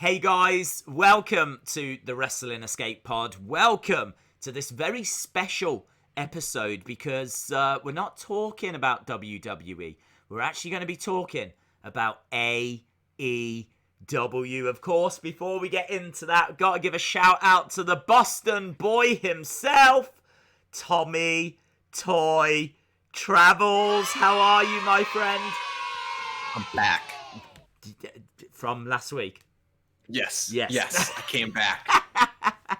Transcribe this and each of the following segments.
Hey guys, welcome to the Wrestling Escape Pod. Welcome to this very special episode because we're not talking about WWE. We're actually going to be talking about AEW. Of course, before we get into that, I've got to give a shout out to the Boston boy himself, Tommy Toy Travels. How are you, my friend? I'm back. From last week? Yes. I came back.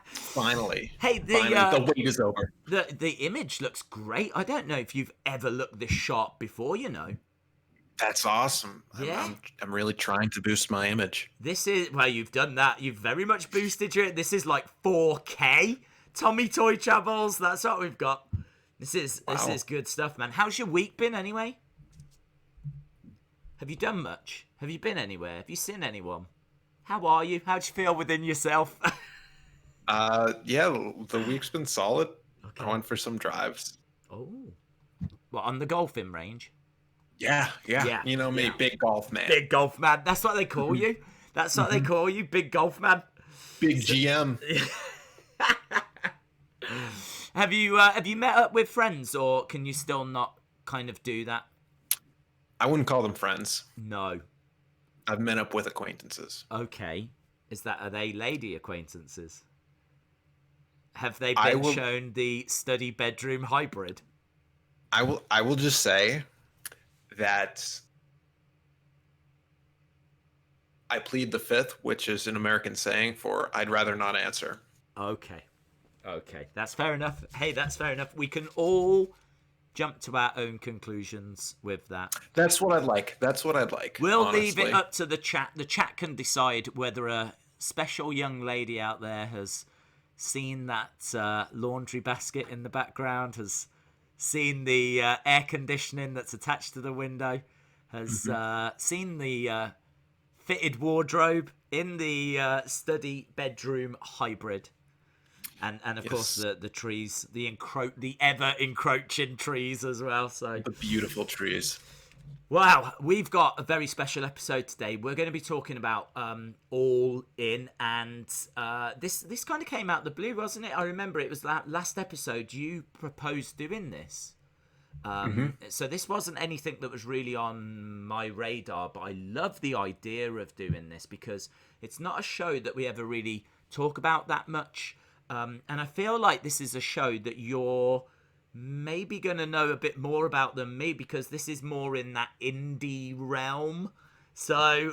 Finally. Hey, the wait is over. The image looks great. I don't know if you've ever looked this sharp before, you know. That's awesome. Yeah. I'm really trying to boost my image. This is, well, you've done that. You've very much boosted your, this is like 4K. Tommy Toy Travels, that's what we've got. This is good stuff, man. How's your week been anyway? Have you done much? Have you been anywhere? Have you seen anyone? How are you? How'd you feel within yourself? The week's been solid. Okay. I went for some drives. Oh. What, on the golfing range? Yeah. You know me, big golf man. Big golf man. That's what they call you. That's what they call you, big golf man. Big GM. Have you met up with friends, or can you still not kind of do that? I wouldn't call them friends. No. I've met up with acquaintances. Okay. Are they lady acquaintances? Have they been shown the study bedroom hybrid? I will just say that I plead the fifth, which is an American saying for I'd rather not answer. Okay. That's fair enough. Hey, that's fair enough. We can all jump to our own conclusions with that. That's what I'd like. We'll honestly leave it up to the chat. The chat can decide whether a special young lady out there has seen that laundry basket in the background, has seen the air conditioning that's attached to the window, has seen the fitted wardrobe in the study bedroom hybrid. And of course the trees, the ever encroaching trees as well. So the beautiful trees. Wow, we've got a very special episode today. We're going to be talking about All In, and this kind of came out the blue, wasn't it? I remember it was that last episode you proposed doing this. So this wasn't anything that was really on my radar, but I love the idea of doing this because it's not a show that we ever really talk about that much. And I feel like this is a show that you're maybe going to know a bit more about than me because this is more in that indie realm. So,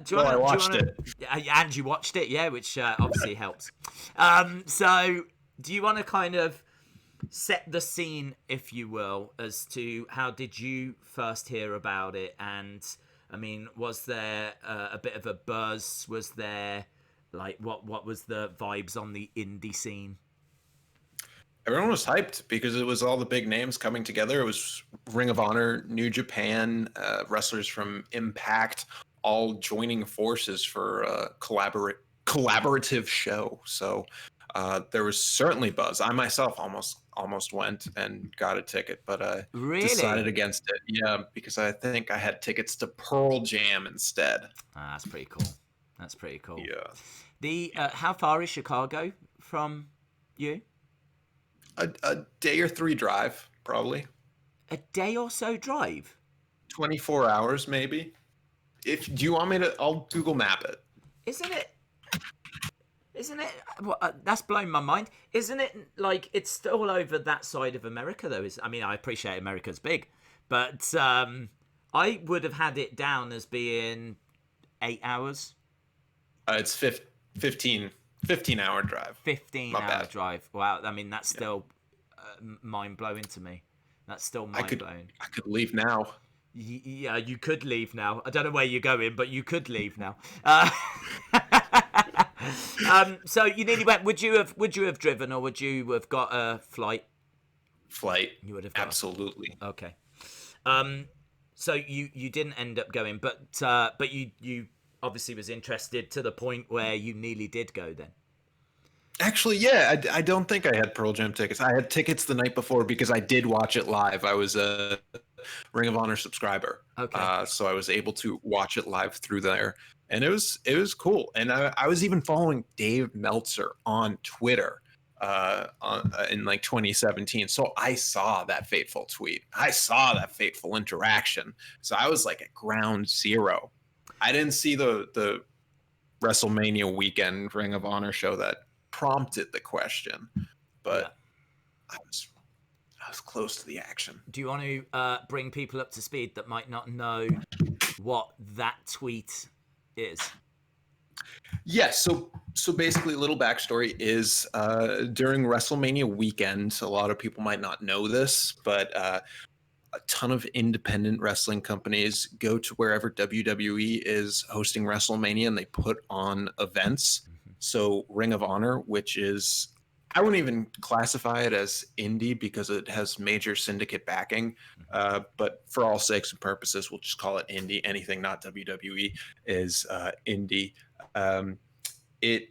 do you want to... And you watched it, yeah, which obviously helps. So, do you want to kind of set the scene, if you will, as to how did you first hear about it? And, I mean, was there a bit of a buzz? Was there... Like, what was the vibes on the indie scene? Everyone was hyped because it was all the big names coming together. It was Ring of Honor, New Japan, wrestlers from Impact, all joining forces for a collaborative show. So there was certainly buzz. I myself almost went and got a ticket, but I decided against it. Yeah, because I think I had tickets to Pearl Jam instead. That's pretty cool. That's pretty cool. Yeah. The how far is Chicago from you? A day or three drive, probably. A day or so drive? 24 hours, maybe. Do you want me to? I'll Google map it. Isn't it? Well, that's blown my mind. Isn't it like it's still over that side of America though? I mean, I appreciate America's big, but I would have had it down as being 8 hours. It's 15-hour drive. 15-hour drive. Wow. I mean, that's still mind-blowing to me. That's still mind-blowing. I could leave now. Yeah, you could leave now. I don't know where you're going, but you could leave now. So you nearly went. Would you have driven, or would you have got a flight? Flight. You would have got absolutely. Okay. So you didn't end up going, but you obviously was interested to the point where you nearly did go then. Actually, yeah, I don't think I had Pearl Jam tickets. I had tickets the night before because I did watch it live. I was a Ring of Honor subscriber. Okay. So I was able to watch it live through there. and it was cool. And I was even following Dave Meltzer on Twitter in like 2017. So I saw that fateful tweet. I saw that fateful interaction. So I was like at ground zero. I didn't see the WrestleMania weekend Ring of Honor show that prompted the question, but I was close to the action. Do you want to bring people up to speed that might not know what that tweet is? Yes. So basically, a little backstory is during WrestleMania weekend. A lot of people might not know this, but a ton of independent wrestling companies go to wherever WWE is hosting WrestleMania, and they put on events. So Ring of Honor, which is, I wouldn't even classify it as indie because it has major syndicate backing. But for all sakes and purposes, we'll just call it indie. Anything not WWE is indie. It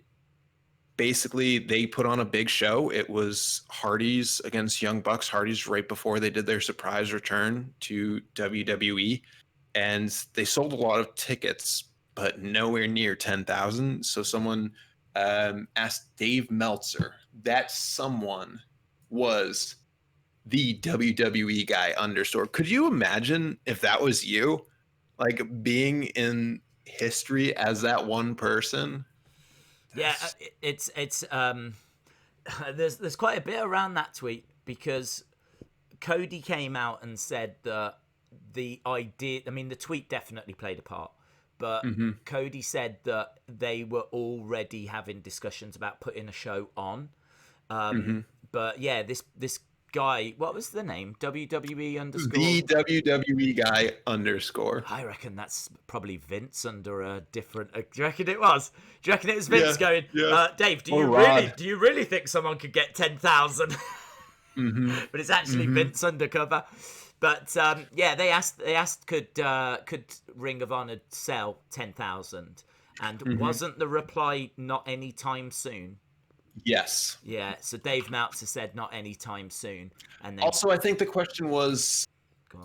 basically, they put on a big show. It was Hardy's against Young Bucks. Hardy's right before they did their surprise return to WWE, and they sold a lot of tickets, but nowhere near 10,000. So someone asked Dave Meltzer. That someone was the WWE guy underscore. Could you imagine if that was you, like being in history as that one person? Yeah, it's there's quite a bit around that tweet because Cody came out and said that the idea, I mean, the tweet definitely played a part, but Cody said that they were already having discussions about putting a show on. But yeah, this guy, what was the name? WWE underscore? The WWE guy underscore. I reckon that's probably Vince under a different. Do you reckon it was? Do you reckon it was Vince going? Dave, do you really think someone could get 10,000? But it's actually Vince undercover. But yeah, they asked could Ring of Honor sell 10,000, and wasn't the reply not anytime soon? Yes. Yeah. So Dave Meltzer said not anytime soon, and then Also, I think the question was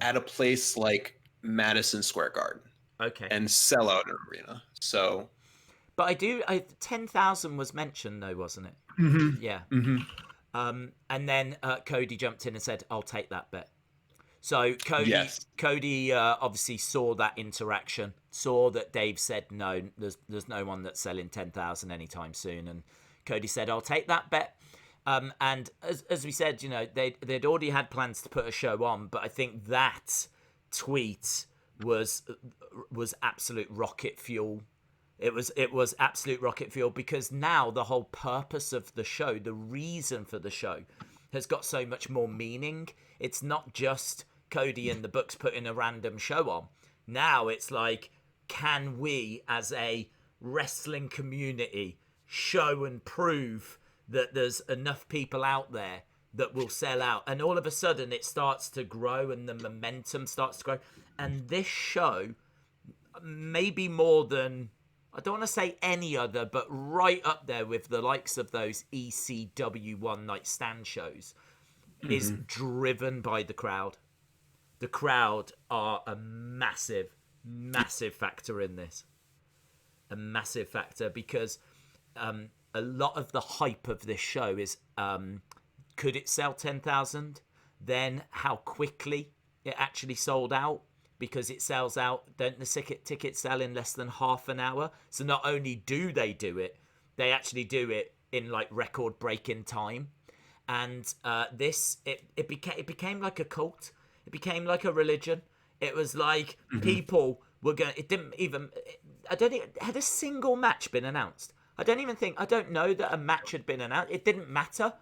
at a place like Madison Square Garden. Okay. And sell out an arena. So, but 10,000 was mentioned though, wasn't it? Yeah. And then Cody jumped in and said, "I'll take that bet." So Cody obviously saw that interaction, saw that Dave said no, there's no one that's selling 10,000 anytime soon, and Cody said, "I'll take that bet." And as we said, you know, they'd already had plans to put a show on, but I think that tweet was absolute rocket fuel. It was absolute rocket fuel because now the whole purpose of the show, the reason for the show, has got so much more meaning. It's not just Cody and the Bucks putting a random show on. Now it's like, can we as a wrestling community show and prove that there's enough people out there that will sell out? And all of a sudden it starts to grow and the momentum starts to grow. And this show, maybe more than, I don't want to say any other, but right up there with the likes of those ECW one night stand shows, is driven by the crowd. The crowd are a massive, massive factor in this. A massive factor because a lot of the hype of this show is could it sell 10,000? Then how quickly it actually sold out, because it sells out, don't the tickets sell in less than half an hour? So not only do they do it, they actually do it in like record breaking time. And it became like a cult. It became like a religion. It was like people were going. It didn't even. I don't think had a single match been announced. I don't know that a match had been announced. It didn't matter.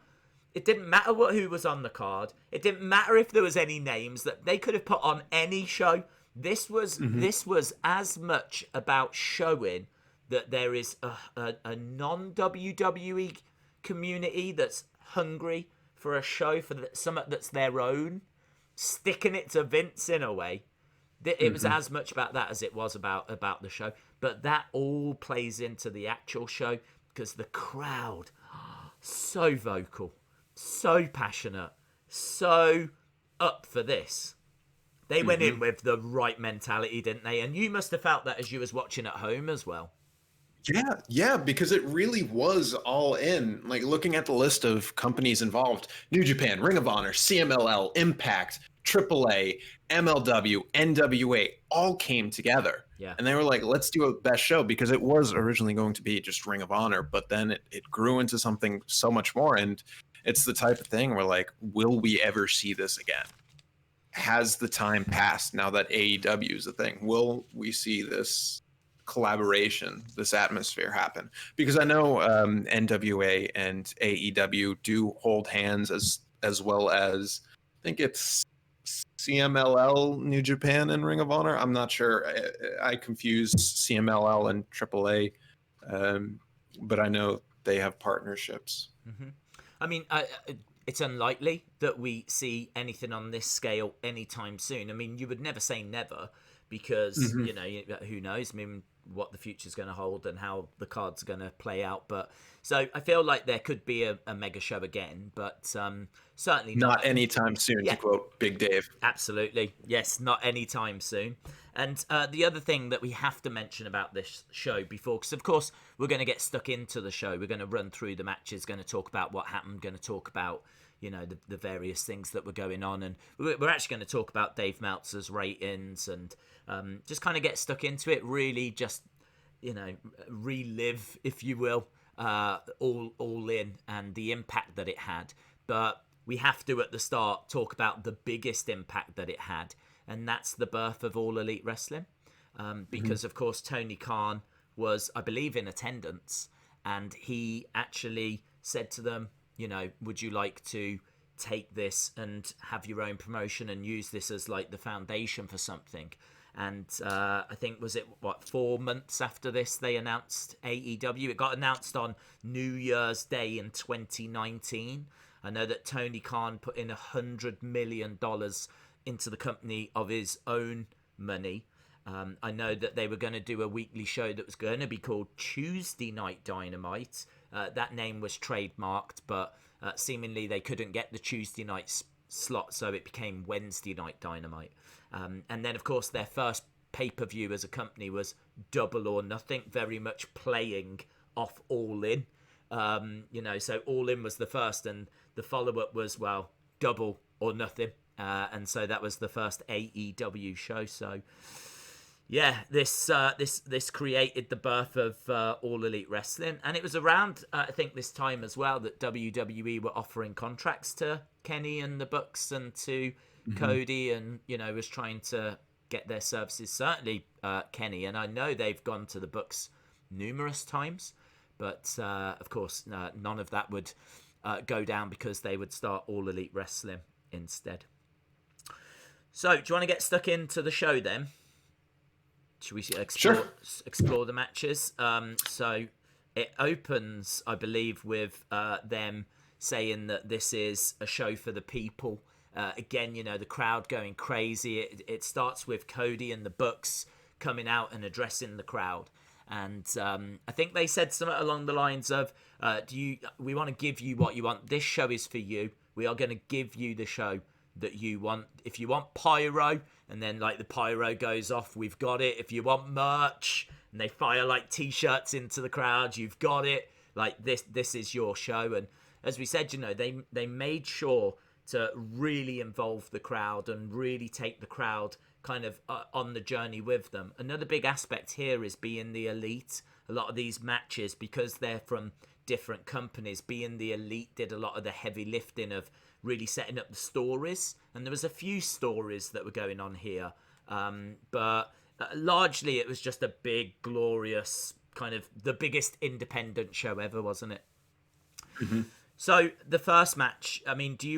It didn't matter who was on the card. It didn't matter if there was any names that they could have put on any show. This was as much about showing that there is a non-WWE community that's hungry for a show, for something that's their own, sticking it to Vince in a way. It was as much about that as it was about the show. But that all plays into the actual show because the crowd, so vocal, so passionate, so up for this. They went in with the right mentality, didn't they? And you must have felt that as you was watching at home as well. Yeah, because it really was all in. Like looking at the list of companies involved, New Japan, Ring of Honor, CMLL, Impact, AAA, MLW, NWA, all came together. Yeah. And they were like, let's do a best show, because it was originally going to be just Ring of Honor, but then it grew into something so much more. And it's the type of thing where like, will we ever see this again? Has the time passed now that AEW is a thing? Will we see this collaboration, this atmosphere happen? Because I know NWA and AEW do hold hands, as well as I think it's CMLL, New Japan, and Ring of Honor. I'm not sure. I confuse CMLL and AAA, but I know they have partnerships. Mm-hmm. I mean, it's unlikely that we see anything on this scale anytime soon. I mean, you would never say never, because you know, who knows? I mean, what the future's going to hold and how the cards are going to play out. But so I feel like there could be a mega show again, but certainly Not anytime soon, Yeah. to quote Big Dave. Absolutely. Yes, not anytime soon. And the other thing that we have to mention about this show before, because of course we're going to get stuck into the show, we're going to run through the matches, going to talk about what happened, going to talk about, you know, the various things that were going on, and we're actually going to talk about Dave Meltzer's ratings and just kind of get stuck into it, really just, you know, relive, if you will, all in, and the impact that it had. But we have to, at the start, talk about the biggest impact that it had, and that's the birth of All Elite Wrestling. Because, of course, Tony Khan was, I believe, in attendance, and he actually said to them, you know, would you like to take this and have your own promotion and use this as, like, the foundation for something? And I think, was it, 4 months after this, they announced AEW? It got announced on New Year's Day in 2019. I know that Tony Khan put in $100 million into the company of his own money. I know that they were going to do a weekly show that was going to be called Tuesday Night Dynamite. That name was trademarked, but seemingly they couldn't get the Tuesday night slot, so it became Wednesday Night Dynamite. And then, of course, their first pay-per-view as a company was Double or Nothing, very much playing off All In. You know, so All In was the first, and the follow-up was, well, Double or Nothing. And so that was the first AEW show. So, yeah, this created the birth of All Elite Wrestling. And it was around, I think, this time as well that WWE were offering contracts to Kenny and the Bucks and to Cody, and, you know, was trying to get their services. Certainly Kenny, and I know they've gone to the Bucks numerous times. But, of course, none of that would go down because they would start All Elite Wrestling instead. So, do you want to get stuck into the show then? Should we explore the matches? So, it opens, I believe, with them saying that this is a show for the people. Again, you know, the crowd going crazy. It starts with Cody and the Bucks coming out and addressing the crowd. And I think they said something along the lines of, we want to give you what you want. This show is for you. We are going to give you the show that you want. If you want pyro, and then like the pyro goes off, we've got it. If you want merch, and they fire like t-shirts into the crowd, you've got it. Like this is your show. And as we said, you know, they made sure to really involve the crowd and really take the crowd kind of on the journey with them. Another big aspect here is being the elite. A lot of these matches, because they're from different companies, being the elite did a lot of the heavy lifting of really setting up the stories. And there was a few stories that were going on here. But largely it was just a big, glorious, kind of the biggest independent show ever, wasn't it? Mm-hmm. So the first match, I mean, can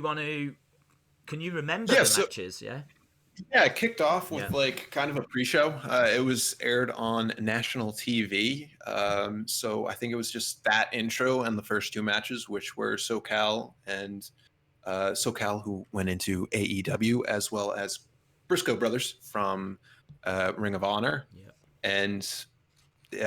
you remember the matches? Yeah, it kicked off with like kind of a pre-show. It was aired on national TV. So I think it was just that intro and the first two matches, which were SoCal and SoCal, who went into AEW, as well as Briscoe Brothers from Ring of Honor. Yeah. And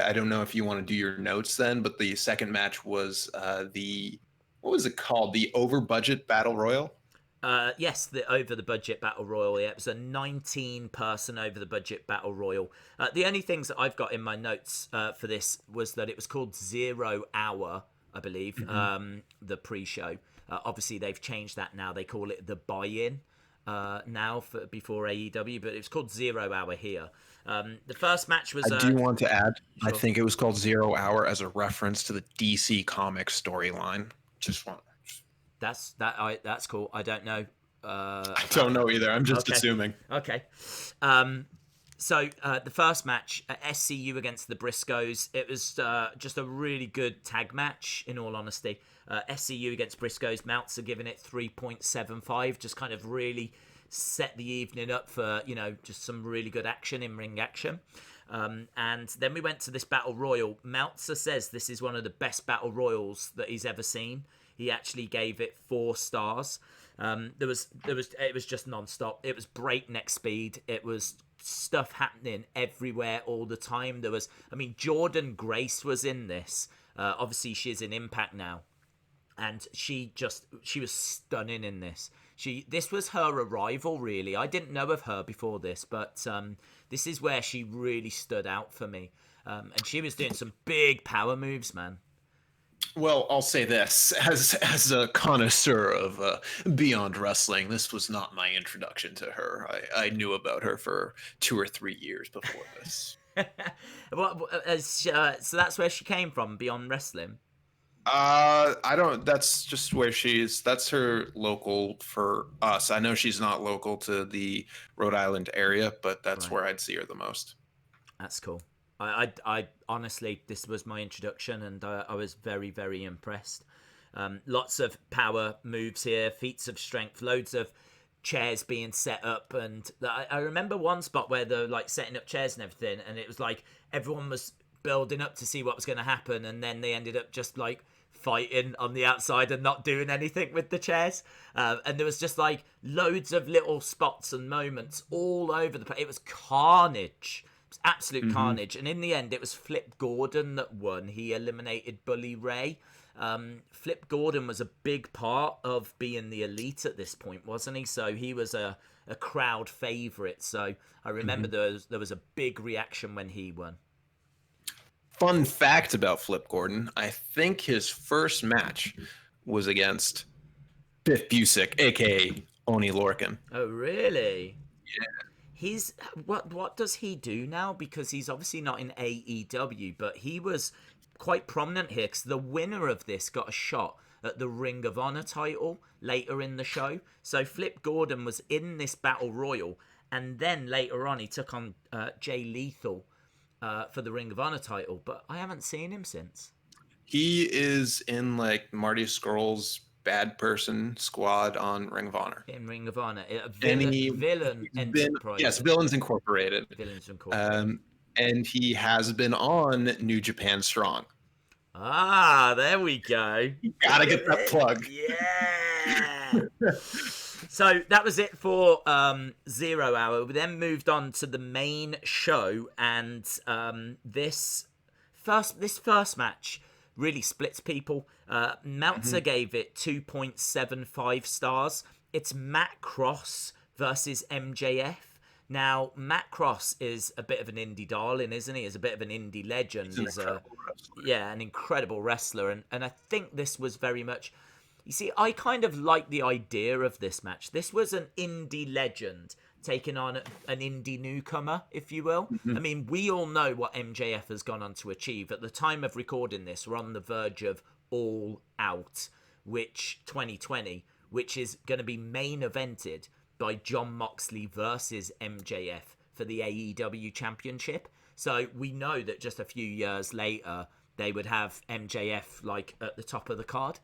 I don't know if you want to do your notes then, but the second match was what was it called? The over budget battle royal. Yes, the over the budget battle royal. Yeah, it was a 19-person over the budget battle royal. The only things that I've got in my notes for this was that it was called 0 Hour, I believe, the pre-show. Obviously, they've changed that now. They call it the buy-in now for before AEW, but it was called 0 Hour here. The first match was. I do want to add. Sure. I think it was called 0 Hour as a reference to the DC Comics storyline. Just want. That's cool. I don't know. I don't know either. I'm just assuming. Okay. So the first match, SCU against the Briscoes, it was just a really good tag match, in all honesty. SCU against Briscoes, Meltzer giving it 3.75, just kind of really set the evening up for, just some really good action, in-ring action. And then we went to this Battle Royal. Meltzer says this is one of the best Battle Royals that he's ever seen. He actually gave it 4 stars. It was just non-stop. It was breakneck speed. It was stuff happening everywhere all the time. Jordan Grace was in this. Obviously, she's in Impact now, and she was stunning in this. This was her arrival, really. I didn't know of her before this, but this is where she really stood out for me. And she was doing some big power moves, man. Well, I'll say this, as a connoisseur of Beyond Wrestling, this was not my introduction to her. I knew about her for 2 or 3 years before this. So that's where she came from, Beyond Wrestling? That's just where that's her local for us. I know she's not local to the Rhode Island area, but that's where I'd see her the most. That's cool. I honestly, this was my introduction, and I was very, very impressed. Lots of power moves here, feats of strength, loads of chairs being set up, and I remember one spot where they're like setting up chairs and everything, and it was like everyone was building up to see what was going to happen, and then they ended up just like fighting on the outside and not doing anything with the chairs. And there was just like loads of little spots and moments all over the place. It was carnage. Absolute carnage. And in the end, it was Flip Gordon that won. He eliminated Bully Ray. Flip Gordon was a big part of being the elite at this point, wasn't he? So he was a crowd favorite. So I remember there was a big reaction when he won. Fun fact about Flip Gordon, I think his first match was against Biff Busick, a.k.a. Oni Lorcan. Oh, really? Yeah. He's what does he do now? Because he's obviously not in AEW, but he was quite prominent here because the winner of this got a shot at the Ring of Honor title later in the show. So Flip Gordon was in this Battle Royal, and then later on he took on Jay Lethal for the Ring of Honor title, but I haven't seen him since. He is in like Marty Scurll's Bad Person squad on Ring of Honor. In Ring of Honor. Villain Enterprise. Yes, Villains Incorporated. Villains Incorporated. And he has been on New Japan Strong. Ah, there we go. You gotta get that plug. Yeah. So that was it for 0 Hour. We then moved on to the main show, and this first match really splits people. Meltzer gave it 2.75 stars. It's Matt Cross versus MJF. Now, Matt Cross is a bit of an indie darling, isn't he? He's a bit of an indie legend. He's an incredible wrestler. And I think this was very much... You see, I kind of like the idea of this match. This was an indie legend taking on an indie newcomer, if you will. I mean, we all know what MJF has gone on to achieve. At the time of recording this, we're on the verge of All Out, which 2020, which is going to be main evented by Jon Moxley versus MJF for the AEW Championship. So we know that just a few years later, they would have MJF like at the top of the card.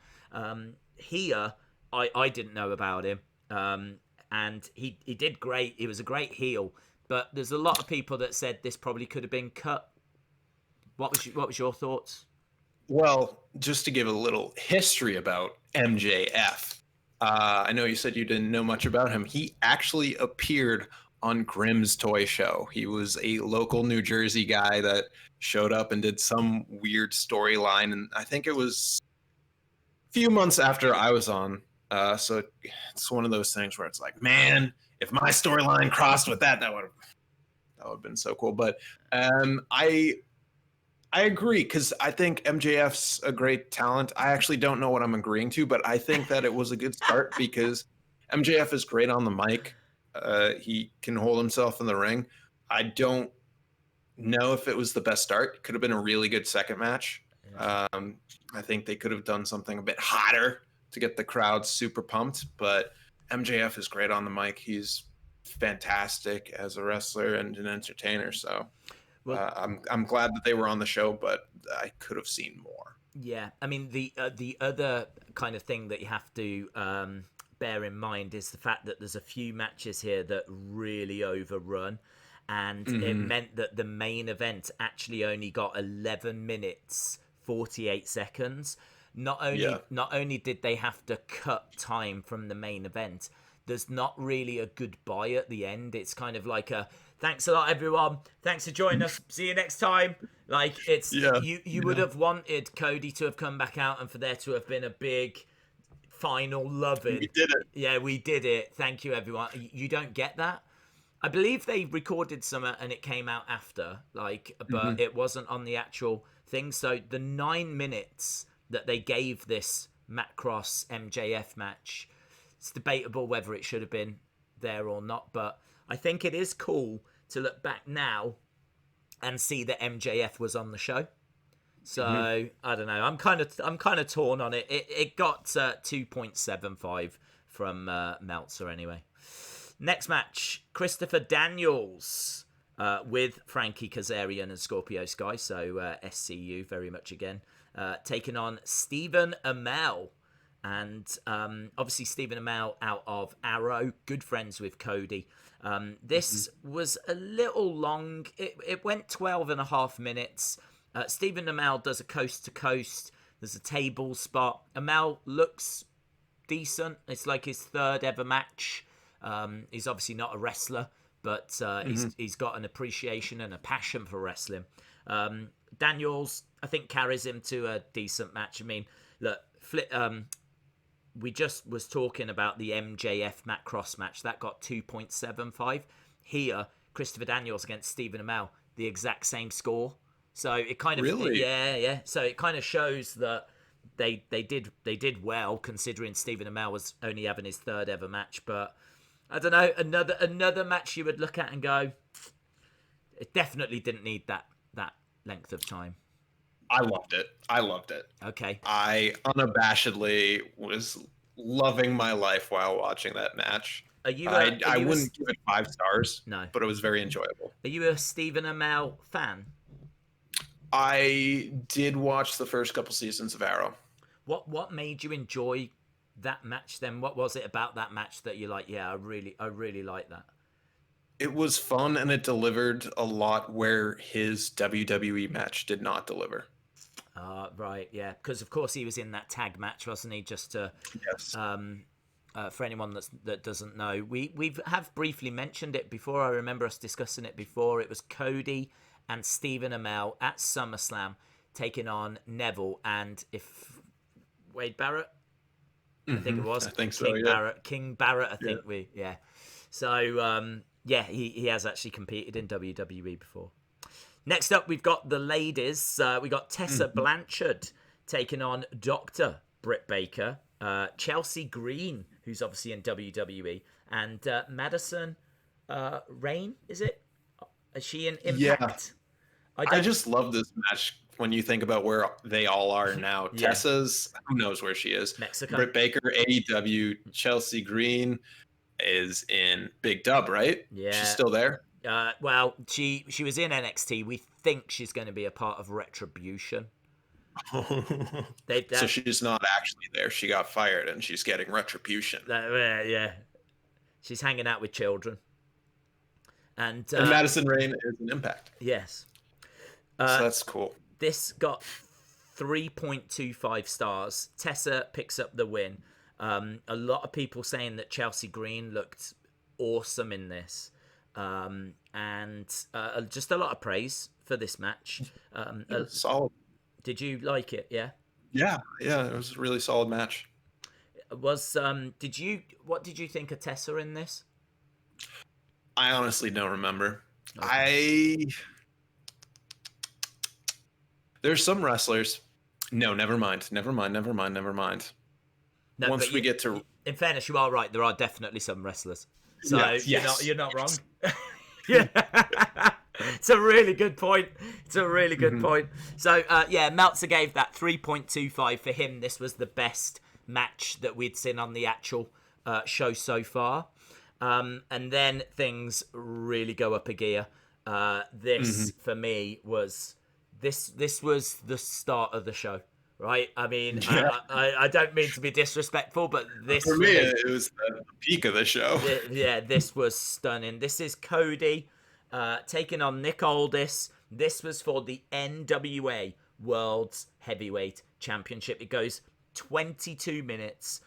Here, I didn't know about him. And he did great. He was a great heel. But there's a lot of people that said this probably could have been cut. What was your thoughts? Well, just to give a little history about MJF, I know you said you didn't know much about him. He actually appeared on Grimm's Toy Show. He was a local New Jersey guy that showed up and did some weird storyline. And I think it was a few months after I was on So it's one of those things where it's like, man, if my storyline crossed with that, that would have been so cool. But I agree, because I think MJF's a great talent. I actually don't know what I'm agreeing to, but I think that it was a good start because MJF is great on the mic. He can hold himself in the ring. I don't know if it was the best start. It could have been a really good second match. Yeah. I think they could have done something a bit hotter to get the crowd super pumped, but MJF is great on the mic. He's fantastic as a wrestler and an entertainer. So Well, I'm glad that they were on the show, but I could have seen more. yeah. I mean, the other kind of thing that you have to bear in mind is the fact that there's a few matches here that really overrun, and it meant that the main event actually only got 11 minutes 48 seconds. Not only did they have to cut time from the main event, there's not really a goodbye at the end. It's kind of like a thanks a lot, everyone. Thanks for joining us. See you next time. Like, it's you would have wanted Cody to have come back out and for there to have been a big final loving. We did it. Yeah, we did it. Thank you, everyone. You don't get that. I believe they recorded some and it came out after, like, but it wasn't on the actual thing. So the 9 minutes that they gave this Matt Cross MJF match, it's debatable whether it should have been there or not, but I think it is cool to look back now and see that MJF was on the show. So I don't know. I'm kind of torn on it. It got 2.75 from Meltzer anyway. Next match, Christopher Daniels with Frankie Kazarian and Scorpio Sky. So SCU very much again, taking on Stephen Amell. And obviously Stephen Amell out of Arrow, good friends with Cody. This was a little long. It went 12 and a half minutes. Stephen Amell does a coast to coast. There's a table spot. Amell looks decent. It's like his third ever match. He's obviously not a wrestler, but he's got an appreciation and a passion for wrestling. Daniels, I think, carries him to a decent match. I mean, look, we just was talking about the MJF Matt Cross match. That got 2.75. Here, Christopher Daniels against Stephen Amell, the exact same score. So it kind of yeah. So it kind of shows that they did well, considering Stephen Amell was only having his third ever match. But I don't know, another match you would look at and go, it definitely didn't need that length of time. I loved it. Okay. I unabashedly was loving my life while watching that match. I wouldn't give it 5 stars, no, but it was very enjoyable. Are you a Stephen Amell fan? I did watch the first couple seasons of Arrow. What made you enjoy that match then? What was it about that match that you're like, yeah, I really like that? It was fun, and it delivered a lot where his WWE match did not deliver. Right, yeah, because of course he was in that tag match, wasn't he? Just to, yes. For anyone that doesn't know, we have briefly mentioned it before. I remember us discussing it before. It was Cody and Stephen Amell at SummerSlam taking on Neville and Wade Barrett. I think it was. I think King so. Yeah. Barrett. King Barrett. I think yeah. So yeah, he has actually competed in WWE before. Next up, we've got the ladies. We got Tessa Blanchard taking on Dr. Britt Baker, Chelsea Green, who's obviously in WWE, and Madison Rayne, is it? Is she in Impact? Yeah. I just love this match when you think about where they all are now. Yeah. Tessa's, who knows where she is? Mexico. Britt Baker, AEW. Chelsea Green is in Big Dub, right? Yeah. She's still there? Well, she was in NXT. We think she's going to be a part of Retribution. So she's not actually there. She got fired and she's getting Retribution. Yeah. She's hanging out with children. And Madison Rayne is an Impact. Yes. So that's cool. This got 3.25 stars. Tessa picks up the win. A lot of people saying that Chelsea Green looked awesome in this. And just a lot of praise for this match. Solid. Did you like it? Yeah. Yeah. It was a really solid match. What did you think of Tessa in this? I honestly don't remember. Okay. There's some wrestlers. No, never mind. Never mind. Never mind. Never mind. No, Once but we get to in fairness, you are right. There are definitely some wrestlers, so yes, yes, you're not yes. wrong. Yeah, it's a really good point. It's a really good Mhm. point. So yeah, Meltzer gave that 3.25 for him. This was the best match that we'd seen on the actual show so far. And then things really go up a gear. This for me was this was the start of the show, right? I mean, Yeah. I don't mean to be disrespectful, but this For me, it was the peak of the show. yeah, this was stunning. This is Cody taking on Nick Aldis. This was for the NWA World's Heavyweight Championship. It goes 22 minutes.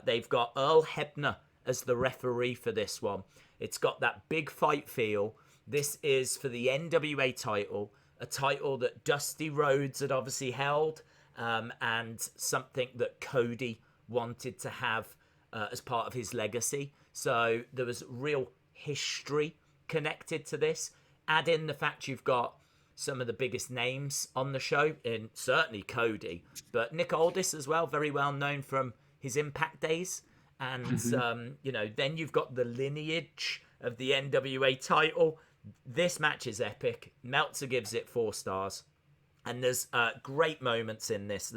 They've got Earl Hebner as the referee for this one. It's got that big fight feel. This is for the NWA title, a title that Dusty Rhodes had obviously held, and something that Cody wanted to have as part of his legacy. So there was real history connected to this. Add in the fact you've got some of the biggest names on the show, in certainly Cody, but Nick Aldis as well, very well known from his Impact days. And, then you've got the lineage of the NWA title. This match is epic. Meltzer gives it 4 stars. And there's great moments in this.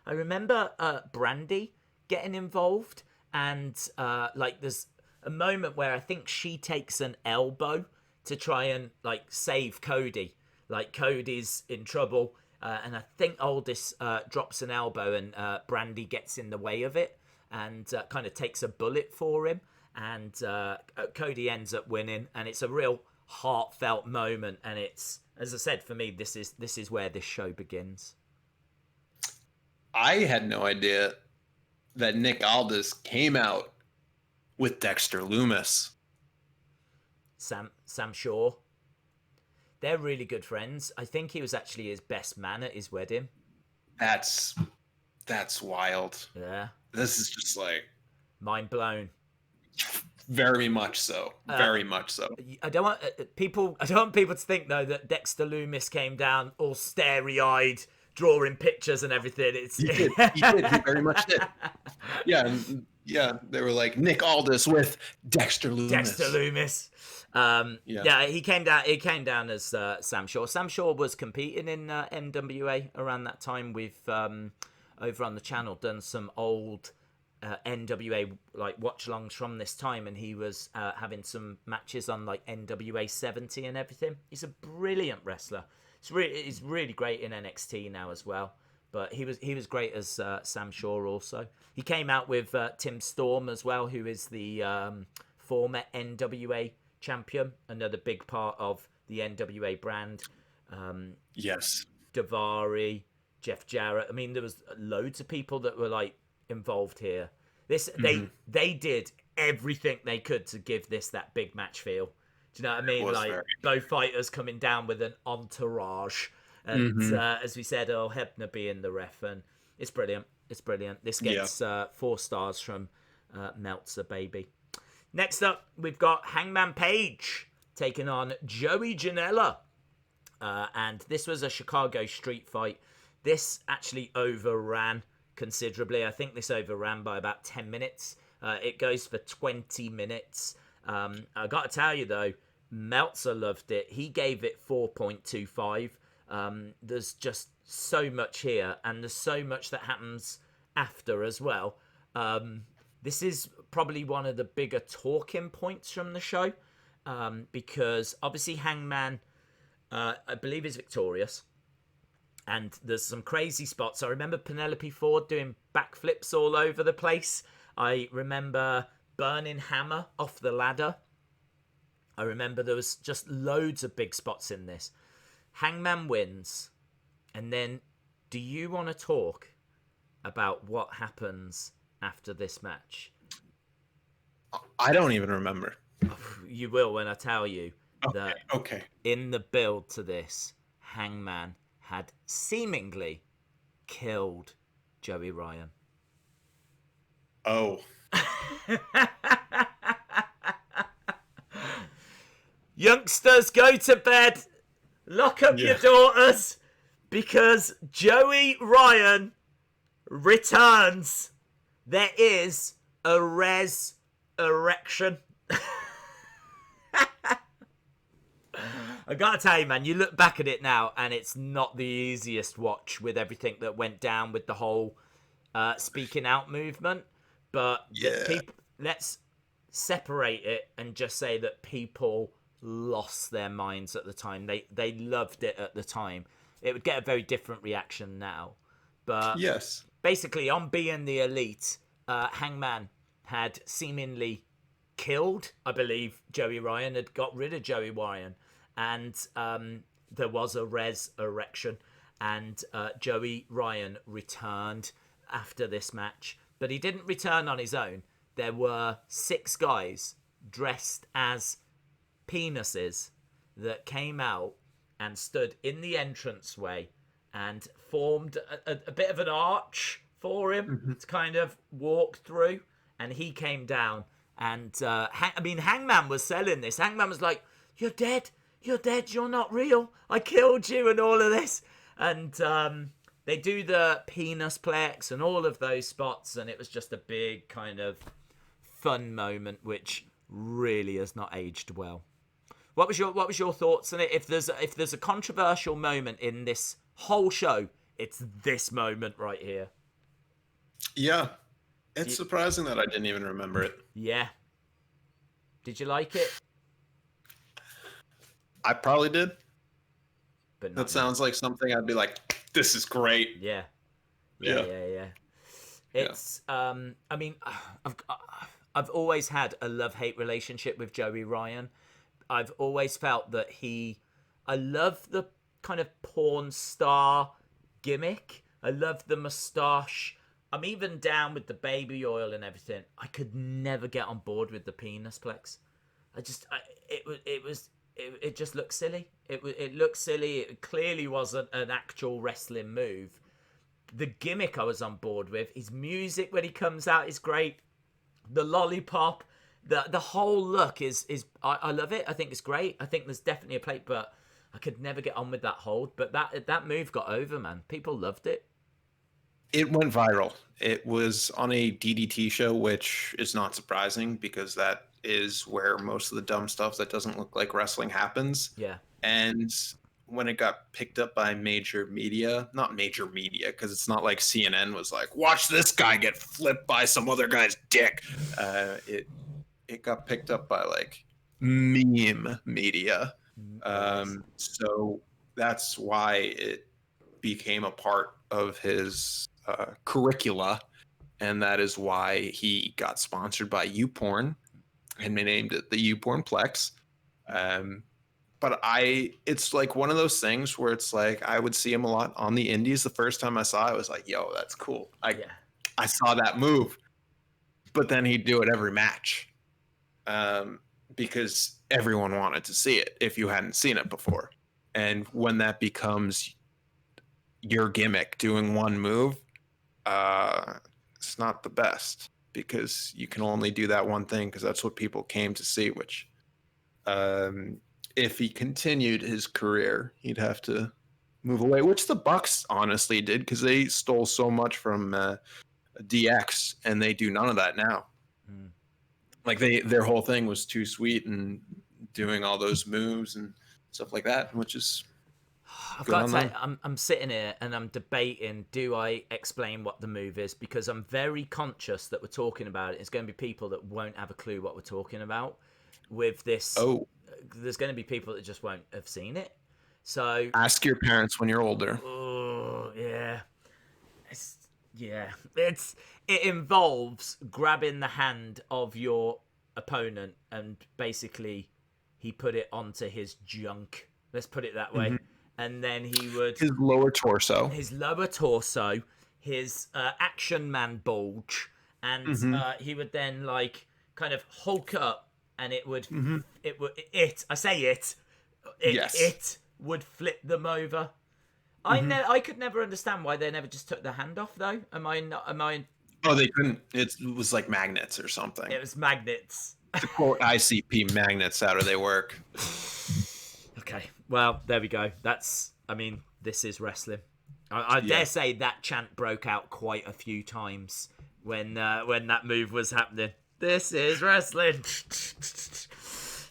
I remember Brandy getting involved, and there's a moment where I think she takes an elbow to try and save Cody. Like Cody's in trouble, and I think Aldis drops an elbow, and Brandy gets in the way of it and kind of takes a bullet for him, and Cody ends up winning, and it's a real heartfelt moment. And it's, as I said, for me, this is where this show begins. I had no idea that Nick Aldis came out with Dexter Lumis. Sam Shaw. They're really good friends. I think he was actually his best man at his wedding. That's wild. Yeah. This is just like mind blown. Very much so. Very much so. I don't want people to think though that Dexter Lumis came down all starry-eyed, drawing pictures and everything. He did. He very much did. Yeah, they were like Nick Aldis with Dexter Lumis. He came down as Sam Shaw. Sam Shaw was competing in NWA around that time. We've over on the channel done some old NWA watch-alongs from this time, and he was having some matches on NWA 70 and everything. He's a brilliant wrestler. He's really great in NXT now as well. But he was great as Sam Shaw also. He came out with Tim Storm as well, who is the former NWA champion, another big part of the NWA brand. Yes. Davari, Jeff Jarrett. I mean, there was loads of people that were involved here. They did everything they could to give this that big match feel. Do you know what I mean? Both fighters coming down with an entourage. And as we said, Earl Hebner being the ref, and it's brilliant. It's brilliant. This gets 4 stars from Meltzer, baby. Next up, we've got Hangman Page taking on Joey Janela. And this was a Chicago street fight. This actually overran considerably. I think this overran by about 10 minutes. It goes for 20 minutes. I got to tell you, though, Meltzer loved it. He gave it 4.25. There's just so much here, and there's so much that happens after as well. This is probably one of the bigger talking points from the show, because obviously Hangman, I believe, is victorious, and there's some crazy spots. I remember Penelope Ford doing backflips all over the place. I remember burning Hammer off the ladder. I remember there was just loads of big spots in this. Hangman wins, and then do you want to talk about what happens after this match? I don't even remember. You will when I tell you that Okay. in the build to this, Hangman had seemingly killed Joey Ryan. Oh. Youngsters, go to bed. Lock up your daughters, because Joey Ryan returns. There is a res-erection. I gotta tell you, man, you look back at it now, and it's not the easiest watch with everything that went down with the whole speaking out movement. But let's separate it and just say that people lost their minds at the time. They loved it at the time. It would get a very different reaction now. But yes, basically, on being the elite, Hangman had seemingly killed, I believe, Joey Ryan, had got rid of Joey Ryan. And there was a res-erection. And Joey Ryan returned after this match. But he didn't return on his own. There were 6 guys dressed as penises that came out and stood in the entranceway and formed a bit of an arch for him to kind of walk through. And he came down. And, Hangman was selling this. Hangman was like, you're dead. You're dead. You're not real. I killed you and all of this. And they do the penis plex and all of those spots. And it was just a big kind of fun moment, which really has not aged well. What was your thoughts on it? If there's a controversial moment in this whole show, it's this moment right here. Yeah. It's surprising that I didn't even remember it. Yeah. Did you like it? I probably did. But that sounds like something I'd be like, this is great. Yeah. It's I've always had a love-hate relationship with Joey Ryan. I've always felt that I love the kind of porn star gimmick. I love the moustache. I'm even down with the baby oil and everything. I could never get on board with the penis plex. It just looked silly. It looked silly. It clearly wasn't an actual wrestling move. The gimmick I was on board with. His music when he comes out is great. The lollipop, the whole look is I love it. I think it's great. I think there's definitely a plate, but I could never get on with that hold. But that move got over, man. People loved it. It went viral. It was on a DDT show, which is not surprising because that is where most of the dumb stuff that doesn't look like wrestling happens. Yeah. And when it got picked up by major media, not major media, because it's not like CNN was like, watch this guy get flipped by some other guy's dick. It got picked up by like meme media. So that's why it became a part of his curricula, and that is why he got sponsored by YouPorn and they named it the YouPorn Plex. But it's like one of those things where it's like I would see him a lot on the indies. The first time I saw it, I was like, yo, that's cool. I saw that move. But then he'd do it every match because everyone wanted to see it if you hadn't seen it before. And when that becomes your gimmick, doing one move, it's not the best because you can only do that one thing because that's what people came to see, which if he continued his career, he'd have to move away, which the Bucks honestly did because they stole so much from DX and they do none of that now. Like their whole thing was too sweet and doing all those moves and stuff like that, which is I've got to say, I'm sitting here and I'm debating, do I explain what the move is? Because I'm very conscious that we're talking about it. It's going to be people that won't have a clue what we're talking about with this. Oh. There's going to be people that just won't have seen it. So ask your parents when you're older. Oh, yeah. It involves grabbing the hand of your opponent and basically he put it onto his junk. Let's put it that way. And then he would... His lower torso, his action man bulge, and he would then like kind of hulk up, and it would it would flip them over. I could never understand why they never just took the hand off though. Am I Oh, they couldn't. It was like magnets or something. It was magnets. To quote ICP, magnets. How do they work? Okay, well, there we go. This is wrestling. I dare say that chant broke out quite a few times when that move was happening. This is wrestling.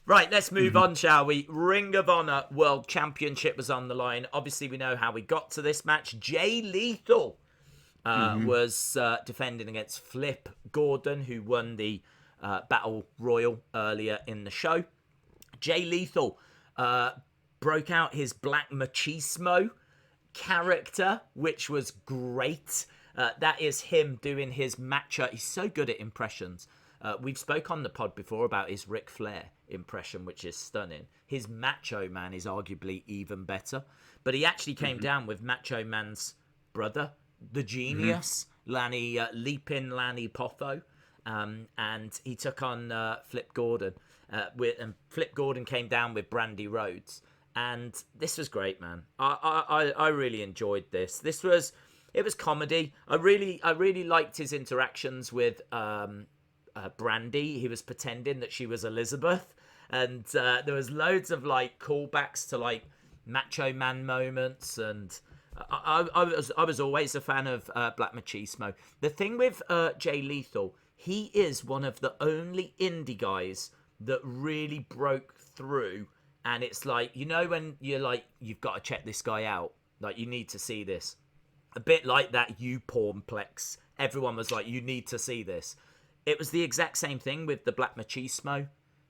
Right, let's move on, shall we? Ring of Honor World Championship was on the line. Obviously, we know how we got to this match. Jay Lethal was defending against Flip Gordon, who won the Battle Royal earlier in the show. Jay Lethal broke out his Black Machismo character, which was great. That is him doing his macho. He's so good at impressions. We've spoke on the pod before about his Ric Flair impression, which is stunning. His Macho Man is arguably even better. But he actually came down with Macho Man's brother, the genius, Leapin' Lanny Poffo. And he took on Flip Gordon. And Flip Gordon came down with Brandy Rhodes. And this was great, man. I really enjoyed this. It was comedy. I really liked his interactions with Brandy. He was pretending that she was Elizabeth, and there was loads of like callbacks to like Macho Man moments, and I was always a fan of Black Machismo. The thing with Jay Lethal, he is one of the only indie guys that really broke through, and it's like, you know, when you're like, you've got to check this guy out, like you need to see this. A bit like that YouPornplex. Everyone was like, you need to see this. It was the exact same thing with the Black Machismo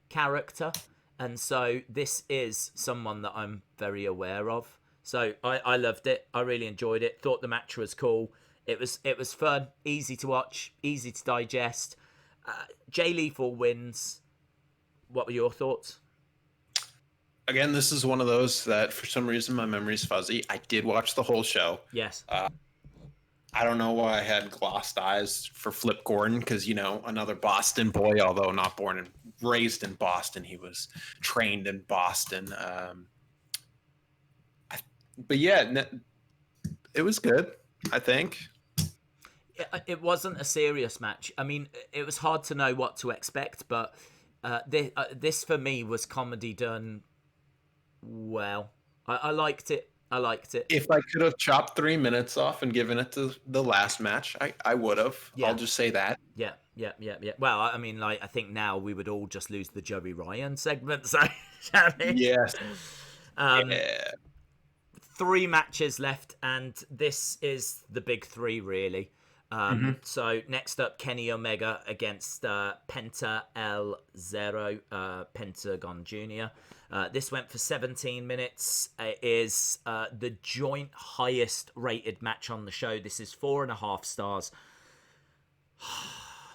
character. And so this is someone that I'm very aware of. So I loved it. I really enjoyed it. Thought the match was cool. It was fun, easy to watch, easy to digest. Jay Lethal wins. What were your thoughts? Again, this is one of those that for some reason my memory's fuzzy. I did watch the whole show. Yes. I don't know why I had glossed eyes for Flip Gordon because, you know, another Boston boy, although not born and raised in Boston. He was trained in Boston. But yeah, it was good, I think. It wasn't a serious match. I mean, it was hard to know what to expect, but this for me was comedy done well. I liked it. If I could have chopped 3 minutes off and given it to the last match, I would have. Yeah. I'll just say that. Yeah. Well, I mean, like, I think now we would all just lose the Joey Ryan segment. So, yes. Yeah. 3 matches left, and this is the big 3, really. So next up, Kenny Omega against Penta L Zero, Pentagon Jr. This went for 17 minutes. It is the joint highest rated match on the show. This is 4.5 stars.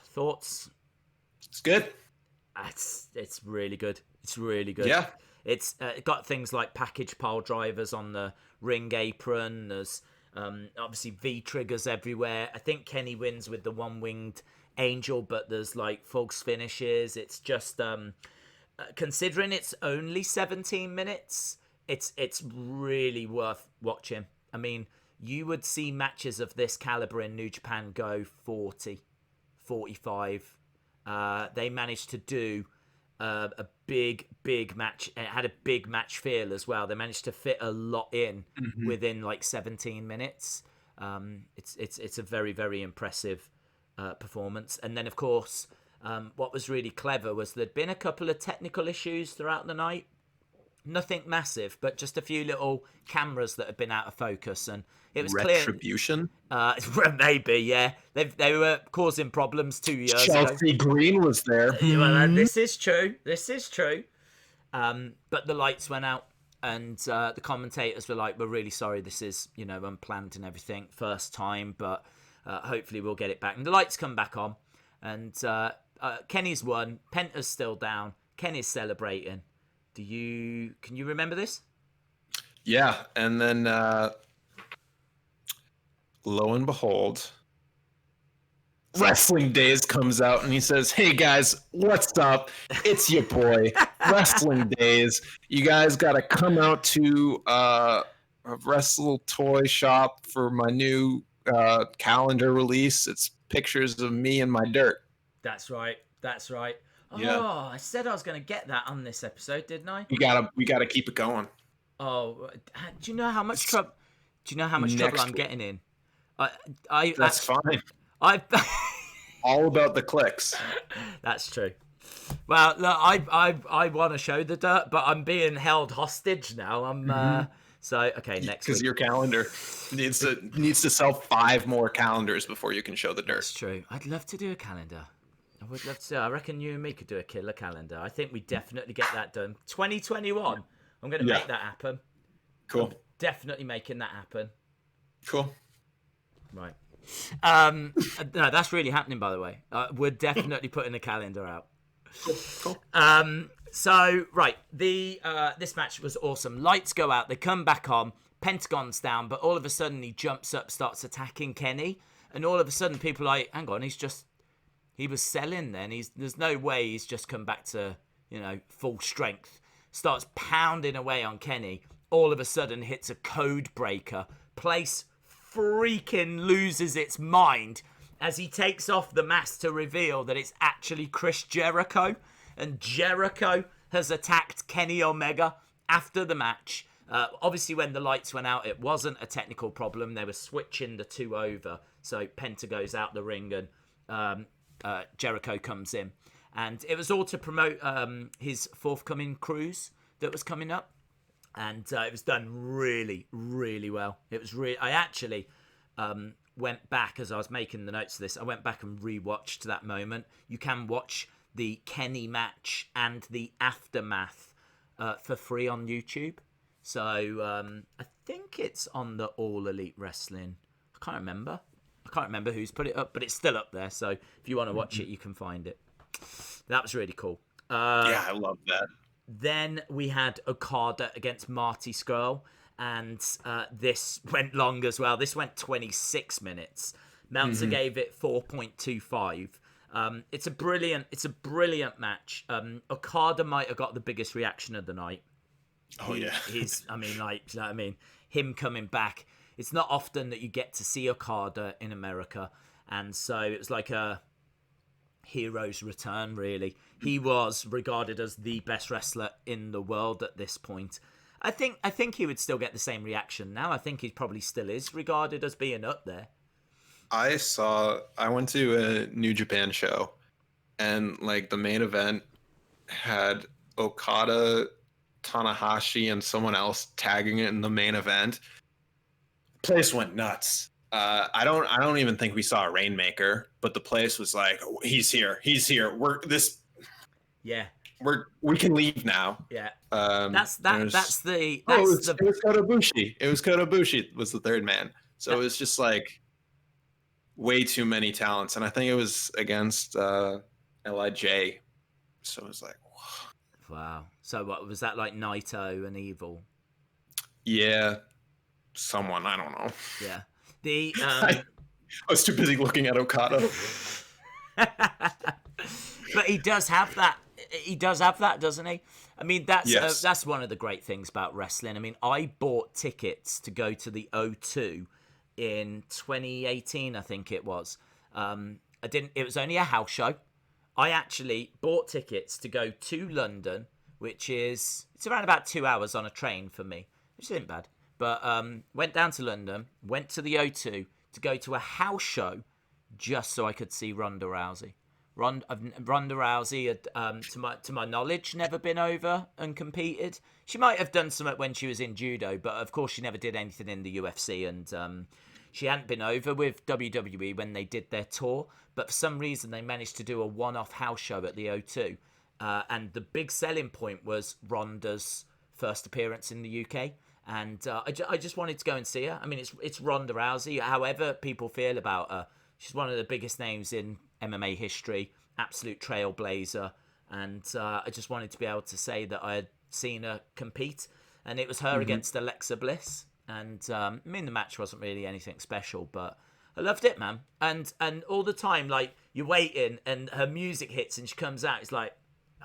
Thoughts? It's good. It's really good. It's really good. Yeah. It's got things like package pile drivers on the ring apron. There's obviously V-triggers everywhere. I think Kenny wins with the one-winged angel, but there's like false finishes. It's just considering it's only 17 minutes, it's really worth watching. I mean, you would see matches of this caliber in New Japan go 40, 45. They managed to do a big match. It had a big match feel as well. They managed to fit a lot in within like 17 minutes. It's a very, very impressive performance. And then, of course, what was really clever was there'd been a couple of technical issues throughout the night. Nothing massive, but just a few little cameras that had been out of focus, and it was Retribution? clear. Maybe, yeah. They were causing problems 2 years ago. Chelsea Green was there. Well, this is true. But the lights went out, and the commentators were like, "We're really sorry. This is, unplanned and everything. First time, but hopefully we'll get it back." And the lights come back on, and Kenny's won. Penta's still down. Kenny's celebrating. Can you remember this? Yeah, and then lo and behold, Wrestling Daze comes out and he says, "Hey guys, what's up? It's your boy, Wrestling Daze. You guys got to come out to a Wrestle Toy Shop for my new calendar release. It's pictures of me and my dirt. That's right. That's right. Yeah. Oh, I said I was going to get that on this episode, didn't I? We gotta keep it going. Oh, do you know how much trouble? Do you know how much trouble I'm getting in? That's fine. I All about the clicks. That's true. Well, look, I want to show the dirt, but I'm being held hostage now. I'm so okay. Next week, because your calendar needs to sell 5 more calendars before you can show the dirt. That's true. I'd love to do a calendar. I would love to. I reckon you and me could do a killer calendar. I think we definitely get that done. 2021. I'm going to make that happen. Cool. I'm definitely making that happen. Cool. Right. No, that's really happening, by the way. We're definitely putting a calendar out. Cool. So, right, this match was awesome. Lights go out, they come back on, Pentagon's down, but all of a sudden he jumps up, starts attacking Kenny, and all of a sudden people are like, hang on, he was selling then. There's no way he's just come back to, full strength. Starts pounding away on Kenny. All of a sudden hits a code breaker. Place freaking loses its mind as he takes off the mask to reveal that it's actually Chris Jericho. And Jericho has attacked Kenny Omega after the match. Obviously, when the lights went out, it wasn't a technical problem. They were switching the 2 over. So Penta goes out the ring and Jericho comes in. And it was all to promote his forthcoming cruise that was coming up. And it was done really, really well. It was really... I actually went back as I was making the notes of this. I went back and rewatched that moment. You can watch the Kenny match and the aftermath for free on YouTube. So I think it's on the All Elite Wrestling. I can't remember who's put it up, but it's still up there. So if you want to watch it, you can find it. That was really cool. Yeah, I love that. Then we had Okada against Marty Scurll, and this went long as well. This went 26 minutes. Meltzer gave it 4.25. It's a brilliant match. Okada might have got the biggest reaction of the night. Him coming back. It's not often that you get to see Okada in America, and so it was like a hero's return, really. He was regarded as the best wrestler in the world at this point. I think he would still get the same reaction now. I think he probably still is regarded as being up there. I went to a New Japan show, and like the main event had Okada, Tanahashi, and someone else tagging it in the main event. Place went nuts. I don't even think we saw a Rainmaker, but the place was like, oh, he's here. We can leave now. Yeah. It was Kota Ibushi. It was Kota Ibushi was the third man. So it was just like way too many talents, and I think it was against LIJ. So it was like, wow. So what was that, like Naito and Evil? Yeah, someone, I don't know. Yeah. I was too busy looking at Okada. But he does have that. He does have that, doesn't he? I mean, that's one of the great things about wrestling. I mean, I bought tickets to go to the O2 in 2018, I think it was. It was only a house show. I actually bought tickets to go to London, it's around about 2 hours on a train for me, which isn't bad. But went down to London, went to the O2 to go to a house show just so I could see Ronda Rousey. Ronda Rousey had, to my knowledge, never been over and competed. She might have done something when she was in judo, but of course she never did anything in the UFC, and she hadn't been over with WWE when they did their tour. But for some reason they managed to do a one-off house show at the O2, and the big selling point was Ronda's first appearance in the UK. And I just wanted to go and see her. I mean, it's Ronda Rousey. However people feel about her, she's one of the biggest names in MMA history, absolute trailblazer. And I just wanted to be able to say that I had seen her compete. And it was her against Alexa Bliss. And I mean, the match wasn't really anything special, but I loved it, man. And all the time, like, you're waiting and her music hits and she comes out. It's like,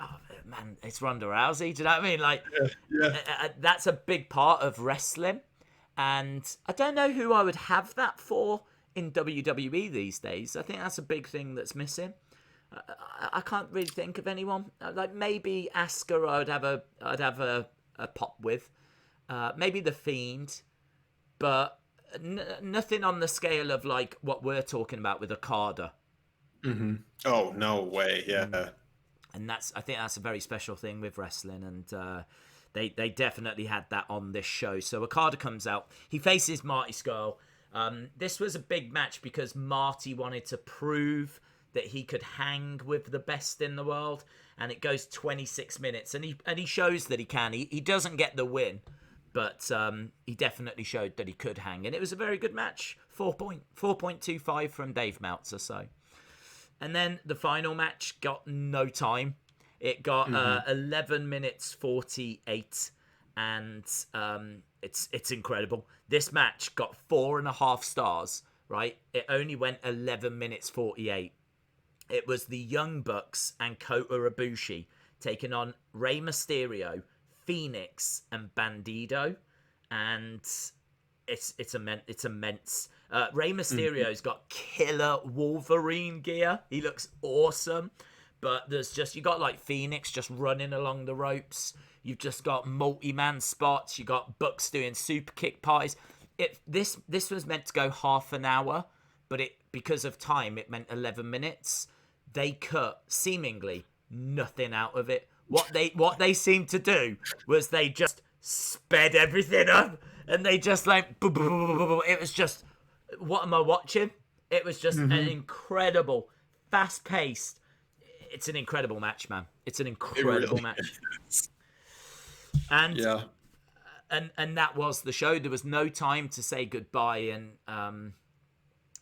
oh man, it's Ronda Rousey. Do you know what I mean? Like, that's a big part of wrestling. And I don't know who I would have that for in WWE these days. I think that's a big thing that's missing. I can't really think of anyone. Like maybe Asuka, I'd have a pop with. Maybe the Fiend, but nothing on the scale of like what we're talking about with Okada. Mm-hmm. Oh, no way. Yeah. And I think that's a very special thing with wrestling, and they definitely had that on this show. So Okada comes out, he faces Marty Scurll. This was a big match because Marty wanted to prove that he could hang with the best in the world, and it goes 26 minutes, and he shows that he can. He doesn't get the win, but he definitely showed that he could hang, and it was a very good match. 4.25 from Dave Meltzer. So. And then the final match got no time. It got 11 minutes 48, and it's incredible. This match got 4.5 stars, right? It only went 11 minutes 48. It was the Young Bucks and Kota Ibushi taking on Rey Mysterio, Fenix, and Bandido, and it's immense. Rey Mysterio's got killer Wolverine gear. He looks awesome. But you got like Phoenix just running along the ropes. You've just got multi-man spots. You got Bucks doing super kick pies. This was meant to go half an hour, but because of time it meant 11 minutes. They cut seemingly nothing out of it. What they seemed to do was they just sped everything up, and they just like it was just, what am I watching? It was just an incredible, fast-paced. It's an incredible match, man. It's an incredible match. And yeah. And that was the show. There was no time to say goodbye, and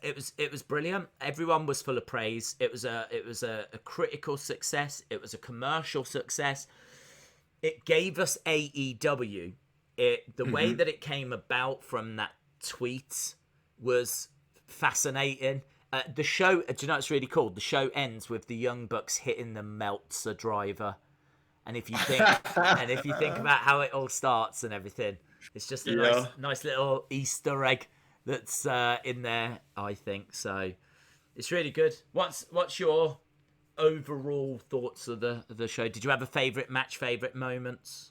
it was brilliant. Everyone was full of praise. It was a critical success. It was a commercial success. It gave us AEW. The way that it came about from that tweet was fascinating. The show, do you know what's really cool? The show ends with the Young Bucks hitting the Meltzer driver, and if you think about how it all starts and everything, it's just a nice little Easter egg that's in there. I think so. It's really good. What's your overall thoughts of the show? Did you have a favorite match, favorite moments?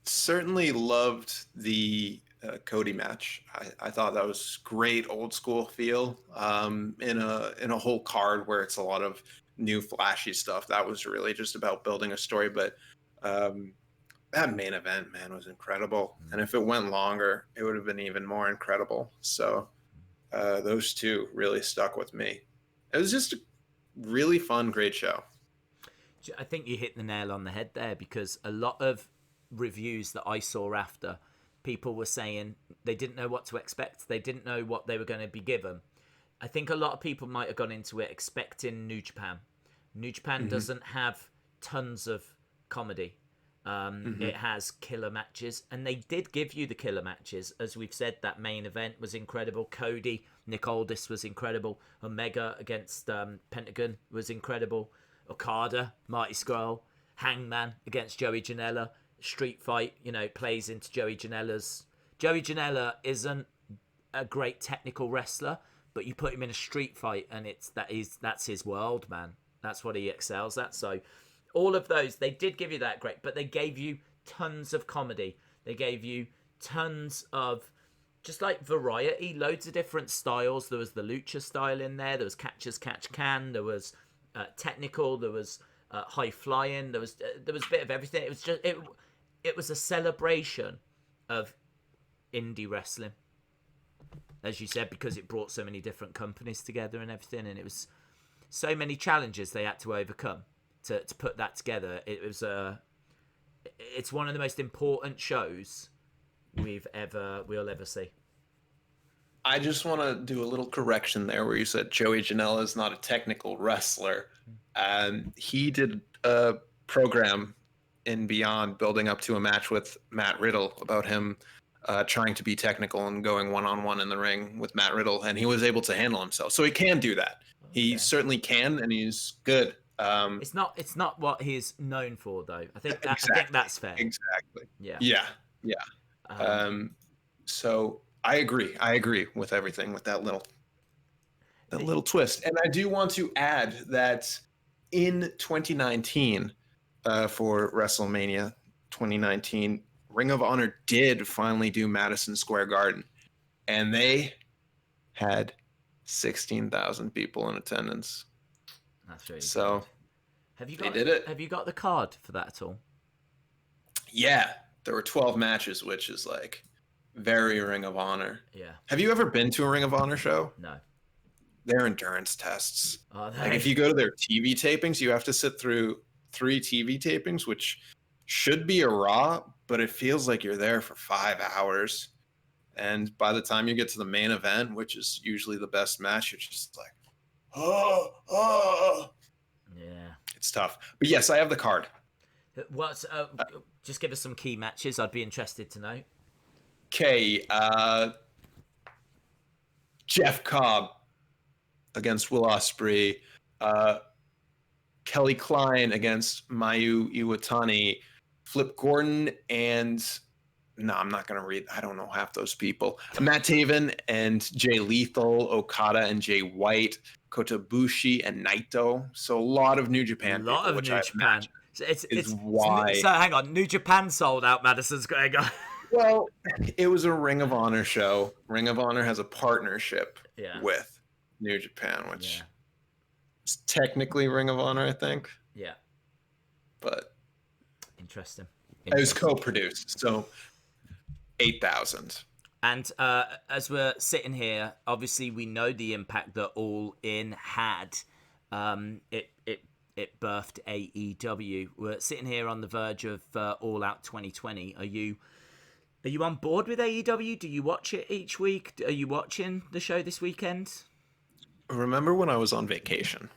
Certainly loved the Cody match. I thought that was great, old school feel. In a whole card where it's a lot of new flashy stuff. That was really just about building a story. But that main event, man, was incredible. And if it went longer, it would have been even more incredible. So those two really stuck with me. It was just a really fun, great show. I think you hit the nail on the head there, because a lot of reviews that I saw after, people were saying they didn't know what to expect. They didn't know what they were going to be given. I think a lot of people might have gone into it expecting New Japan. New Japan doesn't have tons of comedy. It has killer matches, and they did give you the killer matches. As we've said, that main event was incredible. Cody, Nick Aldis was incredible. Omega against Pentagon was incredible. Okada, Marty Scurll, Hangman against Joey Janela. Street fight, plays into Joey Janela's. Joey Janela isn't a great technical wrestler, but you put him in a street fight, and that's his world, man. That's what he excels at. So all of those, they did give you that great, but they gave you tons of comedy. They gave you tons of just like variety, loads of different styles. There was the lucha style in there. There was catch as catch can. There was technical. There was high flying. There was a bit of everything. It was just it was a celebration of indie wrestling, as you said, because it brought so many different companies together and everything, and it was so many challenges they had to overcome to put that together. It's one of the most important shows we'll ever see. I just want to do a little correction there where you said Joey Janela is not a technical wrestler. He did a program in Beyond building up to a match with Matt Riddle about him trying to be technical and going one-on-one in the ring with Matt Riddle, and he was able to handle himself. So he can do that. Okay. He certainly can, and he's good. It's not what he's known for, though. I think that's fair. Exactly. Yeah. So I agree with everything with that little twist. And I do want to add that in 2019, for WrestleMania 2019, Ring of Honor did finally do Madison Square Garden, and they had 16,000 people in attendance. That's really So good. Have you they got did it. Have you got the card for that at all? Yeah, there were 12 matches, which is like very Ring of Honor. Yeah. Have you ever been to a Ring of Honor show? No. They're endurance tests. Are Like if they? you go to their TV tapings, you have to sit through 3 TV tapings, which should be a Raw, but it feels like you're there for 5 hours. And by the time you get to the main event, which is usually the best match, you're just like, oh. Yeah. It's tough. But yes, I have the card. What's just give us some key matches. I'd be interested to know. Okay, Jeff Cobb against Will Ospreay, Kelly Klein against Mayu Iwatani, Flip Gordon and no, I'm not going to read. I don't know half those people. Matt Taven and Jay Lethal, Okada and Jay White, Kota Ibushi and Naito. So a lot of New Japan A lot people, of which New I Japan. imagine So is why. So hang on, New Japan sold out Madison Square Garden. Well, it was a Ring of Honor show. Ring of Honor has a partnership with New Japan, which is technically Ring of Honor, I think. Yeah. But interesting. It was co-produced, so 8,000. And as we're sitting here, obviously we know the impact that All In had. It birthed AEW. We're sitting here on the verge of All Out 2020. Are you on board with AEW? Do you watch it each week? Are you watching the show this weekend? Remember when I was on vacation?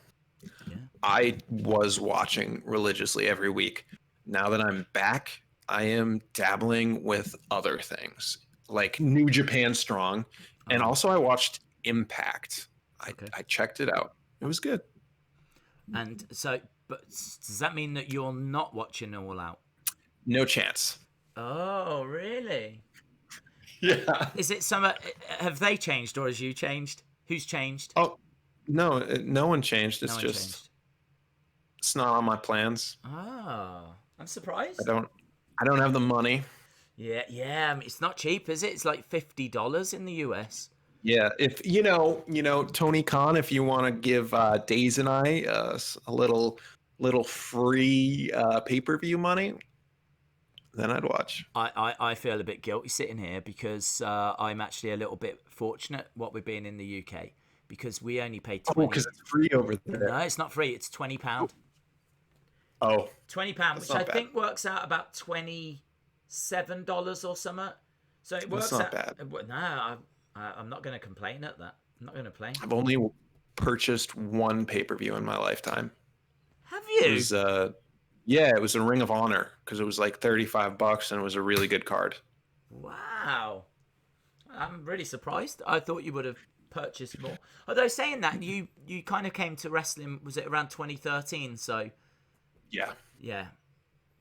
Yeah. I was watching religiously every week. Now that I'm back, I am dabbling with other things like New Japan Strong, and also I watched Impact. I checked it out. It was good. And so, but does that mean that you're not watching All Out? No chance. Oh, really? Yeah. Is it some? Have they changed, or has you changed? Who's changed? Oh, no, no one changed. It's just it's not on my plans. Oh, I'm surprised. I don't have the money. Yeah. I mean, it's not cheap, is it? It's like $50 in the US. Yeah, if you know, Tony Khan, if you want to give Daze and I a little free pay-per-view money, then I'd watch. I feel a bit guilty sitting here because I'm actually a little bit fortunate what we're being in the UK because we only pay 20. Oh, because it's free over there. No, it's not free. It's £20. Oh, £20, which I think works out about $27 or something. So it works out. Bad. No, I'm not going to complain at that. I'm not going to complain. I've only purchased one pay-per-view in my lifetime. Have you? It was, it was a Ring of Honor because it was like $35 and it was a really good card. Wow. I'm really surprised. I thought you would have purchased more. Although saying that, you kind of came to wrestling, was it around 2013? So yeah.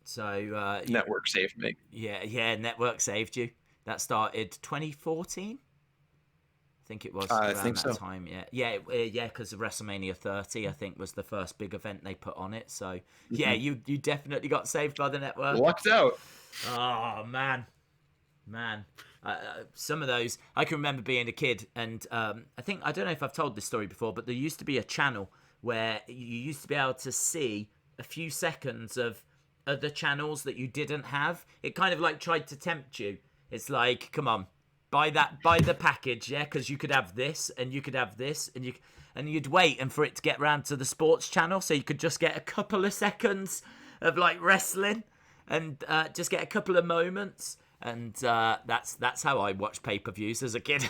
So Network saved me. Yeah, Network saved you. That started 2014. I think it was around that time. Yeah, because of WrestleMania 30, I think, was the first big event they put on it. So yeah, you definitely got saved by the network. Lucked out. Oh man. Some of those I can remember being a kid, and I don't know if I've told this story before, but there used to be a channel where you used to be able to see a few seconds of other channels that you didn't have. It kind of like tried to tempt you. It's like, come on, buy the package, yeah, because you could have this and you could have this, and you'd wait and for it to get round to the sports channel, so you could just get a couple of seconds of like wrestling and just get a couple of moments, and that's how I watched pay-per-views as a kid.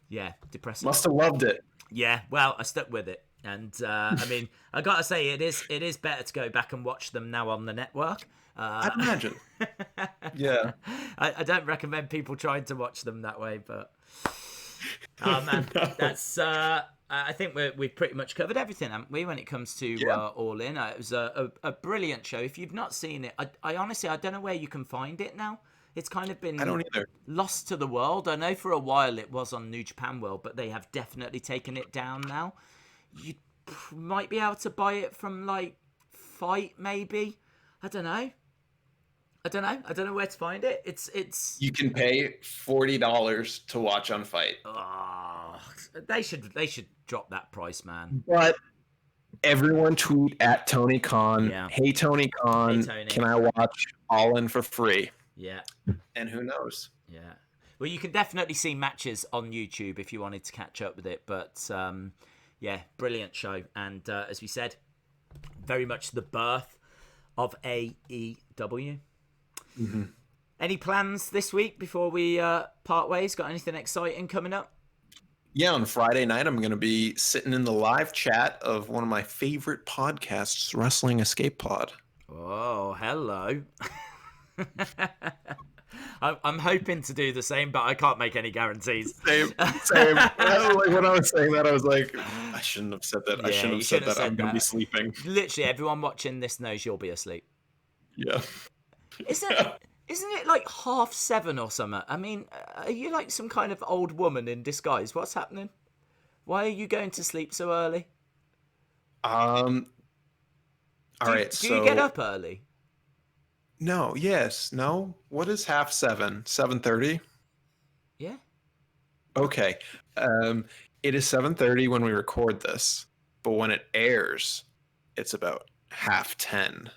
Yeah, depressing. Must have loved it. Yeah, well, I stuck with it, and I mean, I gotta say, it is better to go back and watch them now on the network. I'd imagine. Yeah. I don't recommend people trying to watch them that way, but oh man, that's I think we've pretty much covered everything, haven't we, when it comes to All In. It was a brilliant show. If you've not seen it, I honestly, I don't know where you can find it now. It's kind of been I don't either. lost to the world. I know for a while it was on New Japan World, but they have definitely taken it down now. You might be able to buy it from like Fight, maybe. I don't know. I don't know where to find it. It's. You can pay $40 to watch on Fight. Oh, they should drop that price, man. But everyone tweet at Tony Khan. Yeah. Hey Tony Khan, Hey, Tony. can I watch All In for free? Yeah. And who knows? Yeah. Well, you can definitely see matches on YouTube if you wanted to catch up with it. But yeah, brilliant show. And as we said, very much the birth of AEW. Mm-hmm. Any plans this week before we part ways? Got anything exciting coming up? Yeah, on Friday night, I'm going to be sitting in the live chat of one of my favorite podcasts, Wrestling Escape Pod. Oh, hello. I'm hoping to do the same, but I can't make any guarantees. Same. Like when I was saying that, I was like, I shouldn't have said that. Yeah, I shouldn't have said that. I'm going to be sleeping. Literally, everyone watching this knows you'll be asleep. Yeah. Isn't it like 7:30 or something? I mean, are you like some kind of old woman in disguise? What's happening? Why are you going to sleep so early? All right. Do you get up early? No. Yes. No. What is 7:30? 7:30? Yeah. Okay. It is 7:30 when we record this, but when it airs, it's about 10:30.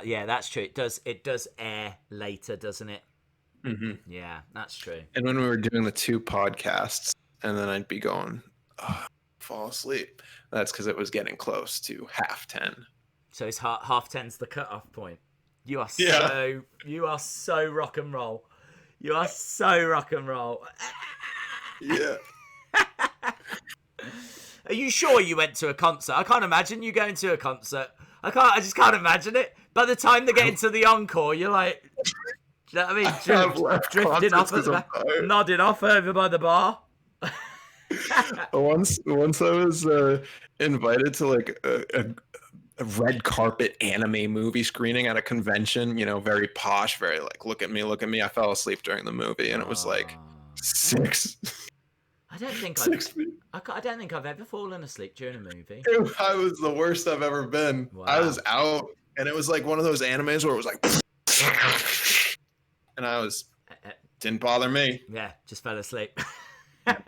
Yeah, that's true. It does air later, doesn't it? Mm-hmm. Yeah, that's true. And when we were doing the 2 podcasts, and then I'd be going, fall asleep. That's because it was getting close to 10:30. So it's 10:30's the cutoff point. You are so rock and roll. You are so rock and roll. Yeah. Are you sure you went to a concert? I can't imagine you going to a concert. I just can't imagine it. By the time they get into the encore, you're like, do you know what I mean? Drifting off at the back, nodding off over by the bar. Once I was invited to like a red carpet anime movie screening at a convention, very posh, very like, look at me. I fell asleep during the movie, and it was like 6. I don't think I've ever fallen asleep during a movie. I was the worst I've ever been. Wow. I was out, and it was like one of those animes where it was like, and I was didn't bother me. Yeah, just fell asleep. But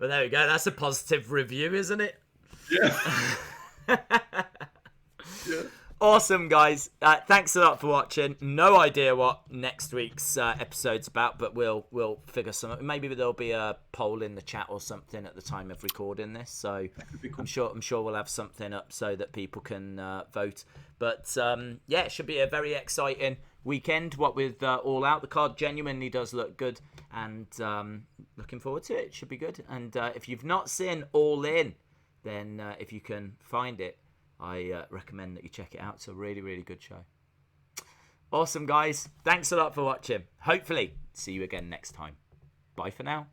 there we go. That's a positive review, isn't it? Yeah. Yeah. Awesome, guys. Thanks a lot for watching. No idea what next week's episode's about, but we'll figure something. Maybe there'll be a poll in the chat or something at the time of recording this. So cool. I'm sure we'll have something up so that people can vote. But yeah, it should be a very exciting weekend. What with All Out, the card genuinely does look good, and looking forward to it. It should be good. And if you've not seen All In, then if you can find it, I recommend that you check it out. It's a really, really good show. Awesome, guys. Thanks a lot for watching. Hopefully, see you again next time. Bye for now.